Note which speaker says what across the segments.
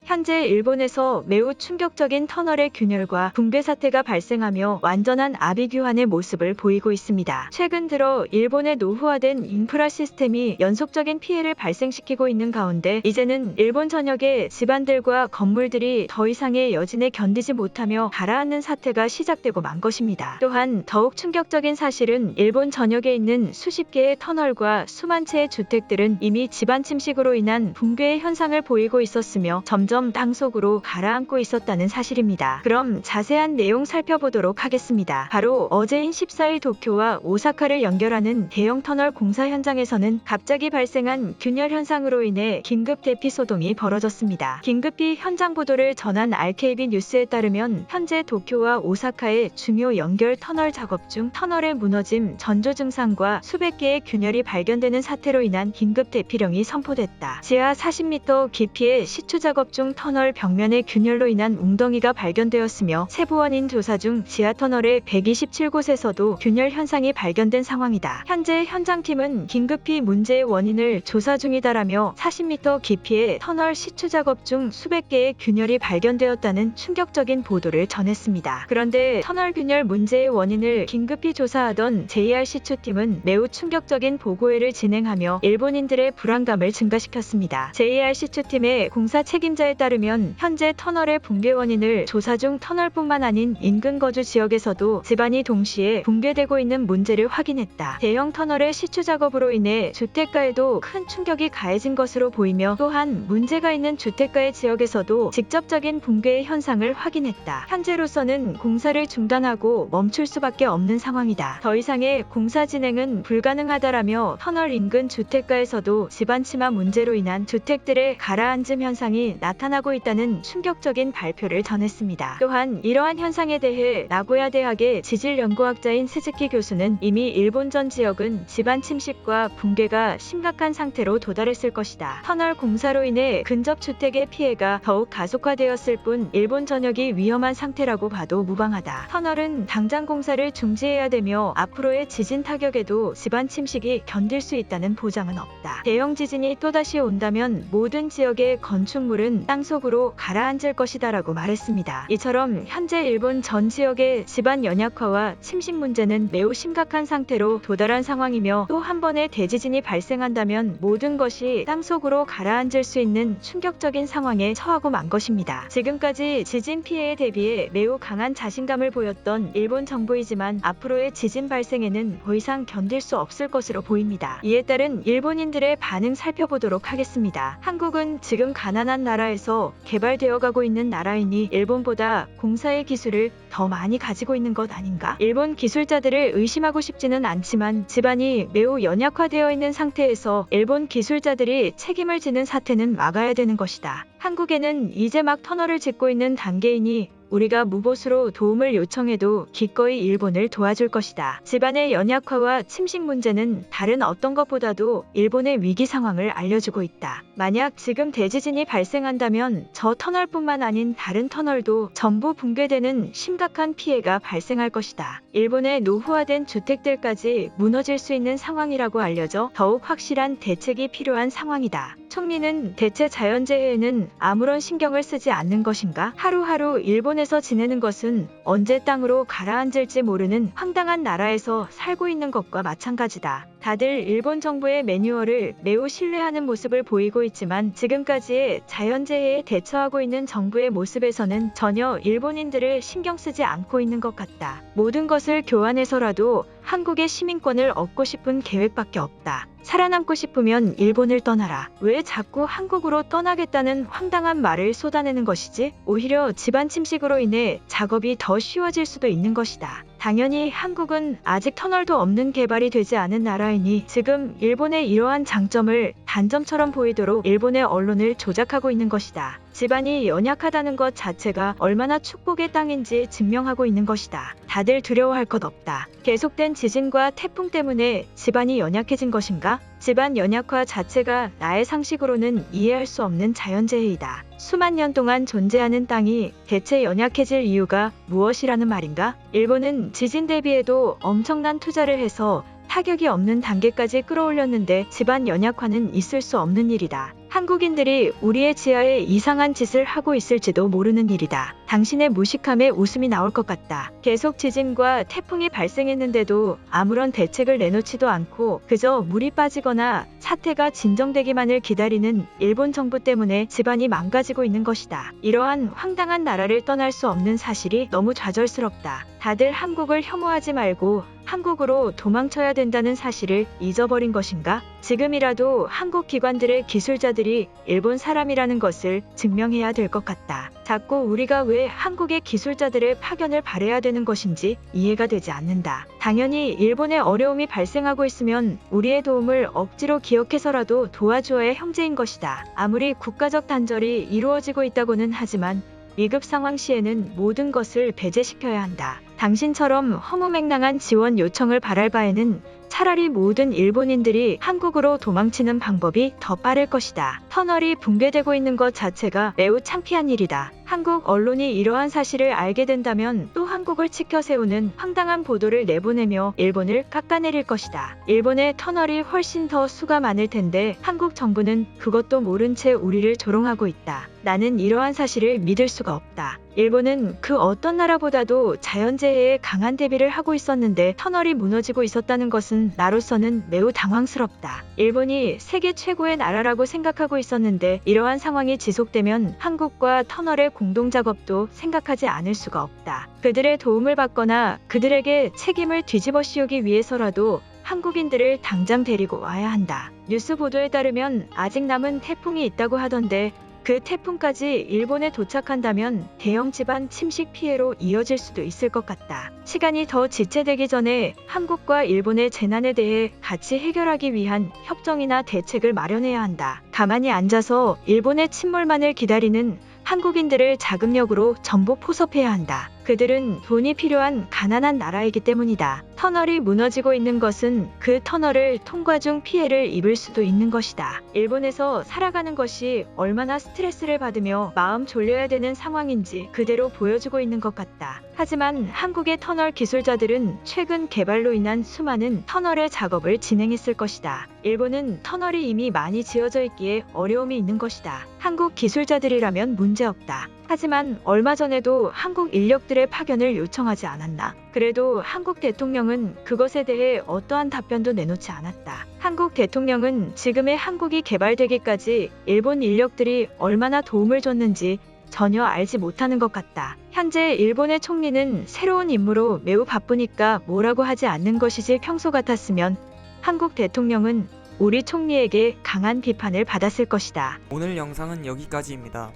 Speaker 1: 현재 일본에서 매우 충격적인 터널의 균열과 붕괴 사태가 발생하며 완전한 아비규환의 모습을 보이고 있습니다. 최근 들어 일본의 노후화된 인프라 시스템이 연속적인 피해를 발생시키고 있는 가운데 이제는 일본 전역의 집안들과 건물들이 더 이상의 여진에 견디지 못하며 가라앉는 사태가 시작되고 만 것입니다. 또한 더욱 충격적인 사실은 일본 전역에 있는 수십 개의 터널과 수만 채의 주택들은 이미 집안 침식으로 인한 붕괴의 현상을 보이고 있었으며 점점 땅속으로 가라앉고 있었다는 사실입니다. 그럼 자세한 내용 살펴보도록 하겠습니다. 바로 어제인 14일 도쿄와 오사카를 연결하는 대형 터널 공사 현장에서는 갑자기 발생한 균열 현상으로 인해 긴급 대피 소동이 벌어졌습니다. 긴급히 현장 보도를 전한 RKB 뉴스에 따르면 현재 도쿄와 오사카의 중요 연결 터널 작업 중 터널의 무너짐, 전조 증상과 수백 개의 균열이 발견되는 사태로 인한 긴급 대피령이 선포됐다. 지하 40m 깊이의 시추 작업 중 터널 벽면의 균열로 인한 웅덩이가 발견되었으며 세부 원인 조사 중 지하 터널의 127곳에서도 균열 현상이 발견된 상황이다. 현재 현장팀은 긴급히 문제의 원인을 조사 중이다라며 40m 깊이의 터널 시추 작업 중 수백 개의 균열이 발견되었다는 충격적인 보도를 전했습니다. 그런데 터널 균열 문제의 원인을 긴급히 조사하던 JR 시추팀은 매우 충격적인 보고회를 진행하며 일본인들의 불안감을 증가시켰습니다. JR 시추팀의 공사 책임자에 따르면 현재 터널의 붕괴 원인을 조사 중 터널뿐만 아닌 인근 거주 지역에서도 집안이 동시에 붕괴되고 있는 문제를 확인했다. 대형 터널의 시추 작업으로 인해 주택가에도 큰 충격이 가해진 것으로 보이며 또한 문제가 있는 주택가의 지역에서도 직접적인 붕괴의 현상을 확인했다. 현재로서는 공사를 중단하고 멈출 수밖에 없는 상황이다. 더 이상의 공사 진행은 불가능하다라며 터널 인근 주택가에서도 집안 침하 문제로 인한 주택들의 가라앉음 현상이 나타나고 있다는 충격적인 발표를 전했습니다. 또한 이러한 현상에 대해 나고야 대학의 지질연구학자인 스즈키 교수는 이미 일본 전 지역은 집안 침식과 붕괴가 심각한 상태로 도달했을 것이다. 터널 공사로 인해 근접 주택의 피해가 더욱 가속화되었을 뿐 일본 전역이 위험한 상태라고 봐도 무방하다. 터널은 당장 공사를 중지해야 되며 앞으로의 지진 타격에도 집안 침식이 견딜 수 있다는 보장은 없다. 대형 지진이 또다시 온다면 모든 지역의 건축물은 땅속으로 가라앉을 것이다라고 말했습니다. 이처럼 현재 일본 전 지역의 집안 연약화와 침식 문제는 매우 심각한 상태로 도달한 상황이며 또 한 번의 대지진이 발생한다면 모든 것이 땅속으로 가라앉을 수 있는 충격적인 상황에 처하고 만 것입니다. 지금까지 지진 피해에 대비해 매우 강한 자신감을 보였던 일본 정부이지만 앞으로의 지진 발생에는 더 이상 견딜 수 없을 것으로 보입니다. 이에 따른 일본인들의 반응 살펴보도록 하겠습니다. 한국은 지금 가난한 나라에서 개발되어 가고 있는 나라이니 일본보다 공사의 기술을 더 많이 가지고 있는 것 아닌가? 일본 기술자들을 의심하고 싶지는 않지만 집안이 매우 연약화되어 있는 상태에서 일본 기술자들이 책임을 지는 사태는 막아야 되는 것이다. 한국에는 이제 막 터널을 짓고 있는 단계이니 우리가 무보수로 도움을 요청해도 기꺼이 일본을 도와줄 것이다. 집안의 연약화와 침식 문제는 다른 어떤 것보다도 일본의 위기 상황을 알려주고 있다. 만약 지금 대지진이 발생한다면 저 터널뿐만 아닌 다른 터널도 전부 붕괴되는 심각한 피해가 발생할 것이다. 일본의 노후화된 주택들까지 무너질 수 있는 상황이라고 알려져 더욱 확실한 대책이 필요한 상황이다. 총리는 대체 자연재해에는 아무런 신경을 쓰지 않는 것인가? 하루하루 일본에서 지내는 것은 언제 땅으로 가라앉을지 모르는 황당한 나라에서 살고 있는 것과 마찬가지다. 다들 일본 정부의 매뉴얼을 매우 신뢰하는 모습을 보이고 있지만 지금까지의 자연재해에 대처하고 있는 정부의 모습에서는 전혀 일본인들을 신경 쓰지 않고 있는 것 같다. 모든 것을 교환해서라도 한국의 시민권을 얻고 싶은 계획밖에 없다. 살아남고 싶으면 일본을 떠나라. 왜 자꾸 한국으로 떠나겠다는 황당한 말을 쏟아내는 것이지? 오히려 집안 침식으로 인해 작업이 더 쉬워질 수도 있는 것이다. 당연히 한국은 아직 터널도 없는 개발이 되지 않은 나라이니 지금 일본의 이러한 장점을 단점처럼 보이도록 일본의 언론을 조작하고 있는 것이다. 집안이 연약하다는 것 자체가 얼마나 축복의 땅인지 증명하고 있는 것이다. 다들 두려워할 것 없다. 계속된 지진과 태풍 때문에 집안이 연약해진 것인가? 집안 연약화 자체가 나의 상식으로는 이해할 수 없는 자연재해이다. 수만 년 동안 존재하는 땅이 대체 연약해질 이유가 무엇이라는 말인가? 일본은 지진 대비에도 엄청난 투자를 해서 타격이 없는 단계까지 끌어올렸는데 집안 연약화는 있을 수 없는 일이다. 한국인들이 우리의 지하에 이상한 짓을 하고 있을지도 모르는 일이다. 당신의 무식함에 웃음이 나올 것 같다. 계속 지진과 태풍이 발생했는데도 아무런 대책을 내놓지도 않고 그저 물이 빠지거나 사태가 진정되기만을 기다리는 일본 정부 때문에 집안이 망가지고 있는 것이다. 이러한 황당한 나라를 떠날 수 없는 사실이 너무 좌절스럽다. 다들 한국을 혐오하지 말고 한국으로 도망쳐야 된다는 사실을 잊어버린 것인가? 지금이라도 한국 기관들의 기술자들이 일본 사람이라는 것을 증명해야 될 것 같다. 자꾸 우리가 왜 한국의 기술자들의 파견을 바래야 되는 것인지 이해가 되지 않는다. 당연히 일본에 어려움이 발생하고 있으면 우리의 도움을 억지로 기억해서라도 도와줘야 할 형제인 것이다. 아무리 국가적 단절이 이루어지고 있다고는 하지만 위급 상황 시에는 모든 것을 배제시켜야 한다. 당신처럼 허무맹랑한 지원 요청을 바랄 바에는 차라리 모든 일본인들이 한국으로 도망치는 방법이 더 빠를 것이다. 터널이 붕괴되고 있는 것 자체가 매우 창피한 일이다. 한국 언론이 이러한 사실을 알게 된다면 또 한국을 치켜 세우는 황당한 보도를 내보내며 일본을 깎아내릴 것이다. 일본의 터널이 훨씬 더 수가 많을 텐데 한국 정부는 그것도 모른 채 우리를 조롱하고 있다. 나는 이러한 사실을 믿을 수가 없다. 일본은 그 어떤 나라보다도 자연재해에 강한 대비를 하고 있었는데 터널이 무너지고 있었다는 것은 나로서는 매우 당황스럽다. 일본이 세계 최고의 나라라고 생각하고 있었는데 이러한 상황이 지속되면 한국과 터널의 공동작업도 생각하지 않을 수가 없다. 그들의 도움을 받거나 그들에게 책임을 뒤집어 씌우기 위해서라도 한국인들을 당장 데리고 와야 한다. 뉴스 보도에 따르면 아직 남은 태풍이 있다고 하던데 그 태풍까지 일본에 도착한다면 대형 집안 침식 피해로 이어질 수도 있을 것 같다. 시간이 더 지체되기 전에 한국과 일본의 재난에 대해 같이 해결하기 위한 협정이나 대책을 마련해야 한다. 가만히 앉아서 일본의 침몰만을 기다리는 한국인들을 자금력으로 전부 포섭해야 한다. 그들은 돈이 필요한 가난한 나라이기 때문이다. 터널이 무너지고 있는 것은 그 터널을 통과 중 피해를 입을 수도 있는 것이다. 일본에서 살아가는 것이 얼마나 스트레스를 받으며 마음 졸려야 되는 상황인지 그대로 보여주고 있는 것 같다. 하지만 한국의 터널 기술자들은 최근 개발로 인한 수많은 터널의 작업을 진행했을 것이다. 일본은 터널이 이미 많이 지어져 있기에 어려움이 있는 것이다. 한국 기술자들이라면 문제없다. 하지만 얼마 전에도 한국 인력들의 파견을 요청하지 않았나? 그래도 한국 대통령은 그것에 대해 어떠한 답변도 내놓지 않았다. 한국 대통령은 지금의 한국이 개발되기까지 일본 인력들이 얼마나 도움을 줬는지 전혀 알지 못하는 것 같다. 현재 일본의 총리는 새로운 임무로 매우 바쁘니까 뭐라고 하지 않는 것이지 평소 같았으면 한국 대통령은 우리 총리에게 강한 비판을 받았을 것이다.
Speaker 2: 오늘 영상은 여기까지입니다.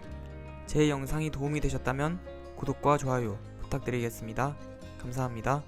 Speaker 2: 제 영상이 도움이 되셨다면 구독과 좋아요 부탁드리겠습니다. 감사합니다.